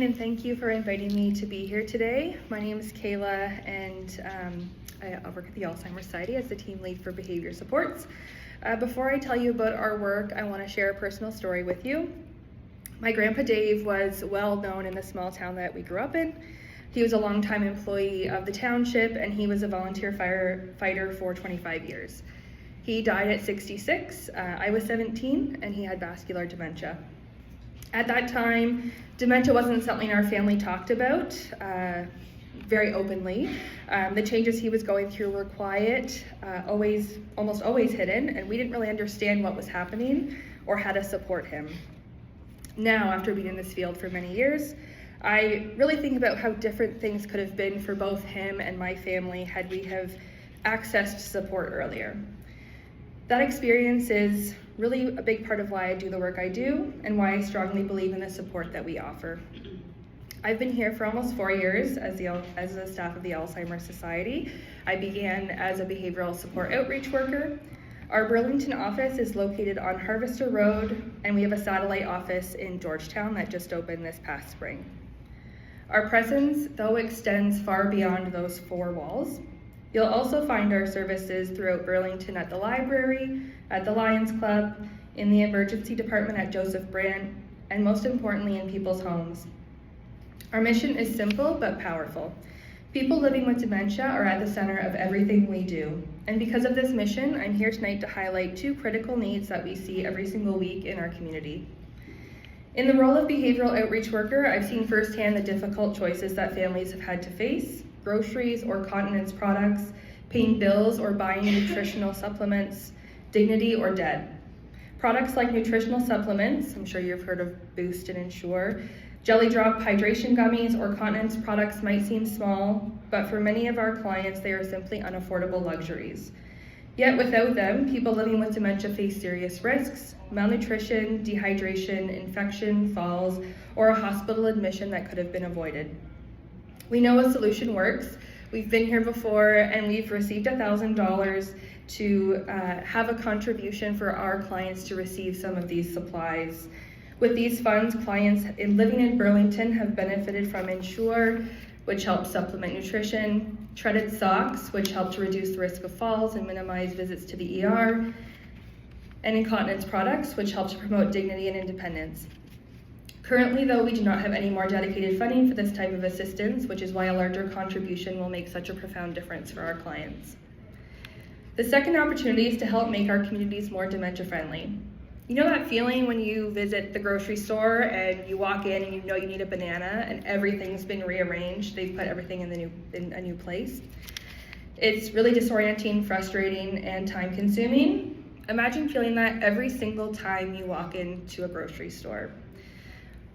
And thank you for inviting me to be here today. My name is Kayla, and I work at the Alzheimer Society as the team lead for Behaviour Support. Before I tell you about our work, I want to share a personal story with you. My grandpa Dave was well known in the small town that we grew up in. He was a longtime employee of the township, and he was a volunteer firefighter for 25 years. He died at 66. I was 17, and he had vascular dementia. At that time, dementia wasn't something our family talked about very openly. The changes he was going through were quiet, almost always hidden, and we didn't really understand what was happening or how to support him. Now, after being in this field for many years, I really think about how different things could have been for both him and my family had we have accessed support earlier. That experience is really a big part of why I do the work I do and why I strongly believe in the support that we offer. I've been here for almost 4 years as the staff of the Alzheimer Society. I began as a behavioral support outreach worker. Our Burlington office is located on Harvester Road, and we have a satellite office in Georgetown that just opened this past spring. Our presence, though, extends far beyond those four walls. You'll also find our services throughout Burlington at the library, at the Lions Club, in the emergency department at Joseph Brant, and most importantly in people's homes. Our mission is simple but powerful. People living with dementia are at the center of everything we do. And because of this mission, I'm here tonight to highlight two critical needs that we see every single week in our community. In the role of behavioral outreach worker, I've seen firsthand the difficult choices that families have had to face: groceries or continence products, paying bills or buying nutritional supplements, dignity or debt. Products like nutritional supplements, I'm sure you've heard of Boost and Ensure, Jelly Drop hydration gummies, or continence products might seem small, but for many of our clients, they are simply unaffordable luxuries. Yet without them, people living with dementia face serious risks: malnutrition, dehydration, infection, falls, or a hospital admission that could have been avoided. We know a solution works. We've been here before, and we've received $1,000 to have a contribution for our clients to receive some of these supplies. With these funds, clients living in Burlington have benefited from Ensure, which helps supplement nutrition, Treaded Socks, which help to reduce the risk of falls and minimize visits to the ER, and incontinence products, which help to promote dignity and independence. Currently, though, we do not have any more dedicated funding for this type of assistance, which is why a larger contribution will make such a profound difference for our clients. The second opportunity is to help make our communities more dementia-friendly. You know that feeling when you visit the grocery store and you walk in and you know you need a banana and everything's been rearranged, they've put everything in a new place? It's really disorienting, frustrating, and time-consuming. Imagine feeling that every single time you walk into a grocery store.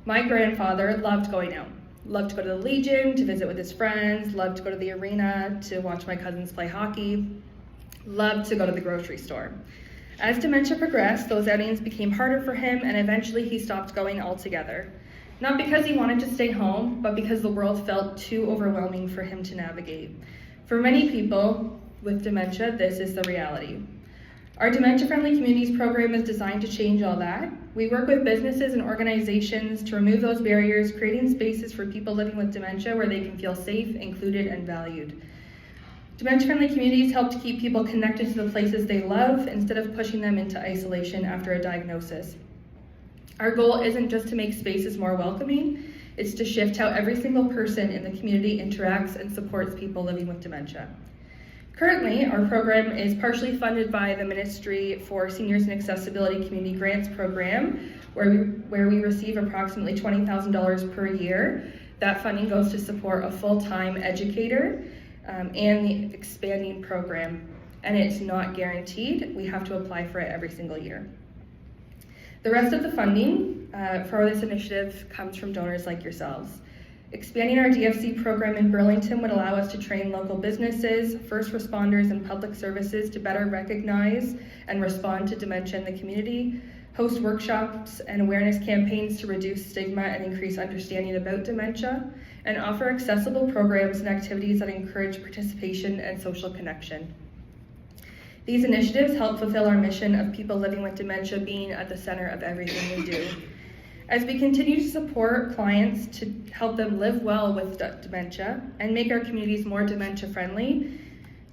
My grandfather loved going out, loved to go to the Legion, to visit with his friends, loved to go to the arena, to watch my cousins play hockey, loved to go to the grocery store. As dementia progressed, those outings became harder for him, and eventually he stopped going altogether. Not because he wanted to stay home, but because the world felt too overwhelming for him to navigate. For many people with dementia, this is the reality. Our Dementia Friendly Communities program is designed to change all that. We work with businesses and organizations to remove those barriers, creating spaces for people living with dementia where they can feel safe, included, and valued. Dementia Friendly Communities help to keep people connected to the places they love instead of pushing them into isolation after a diagnosis. Our goal isn't just to make spaces more welcoming, it's to shift how every single person in the community interacts and supports people living with dementia. Currently, our program is partially funded by the Ministry for Seniors and Accessibility Community Grants Program, where we receive approximately $20,000 per year. That funding goes to support a full-time educator and the expanding program, and it's not guaranteed. We have to apply for it every single year. The rest of the funding for this initiative comes from donors like yourselves. Expanding our DFC program in Burlington would allow us to train local businesses, first responders, and public services to better recognize and respond to dementia in the community, host workshops and awareness campaigns to reduce stigma and increase understanding about dementia, and offer accessible programs and activities that encourage participation and social connection. These initiatives help fulfill our mission of people living with dementia being at the center of everything we do. As we continue to support clients to help them live well with dementia and make our communities more dementia friendly,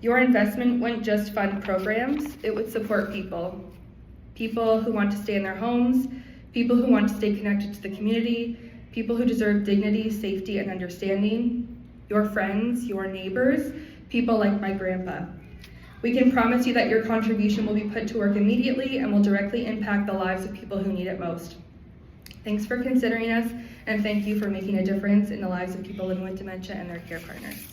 your investment wouldn't just fund programs, it would support people. People who want to stay in their homes, people who want to stay connected to the community, people who deserve dignity, safety, and understanding, your friends, your neighbors, people like my grandpa. We can promise you that your contribution will be put to work immediately and will directly impact the lives of people who need it most. Thanks for considering us, and thank you for making a difference in the lives of people living with dementia and their care partners.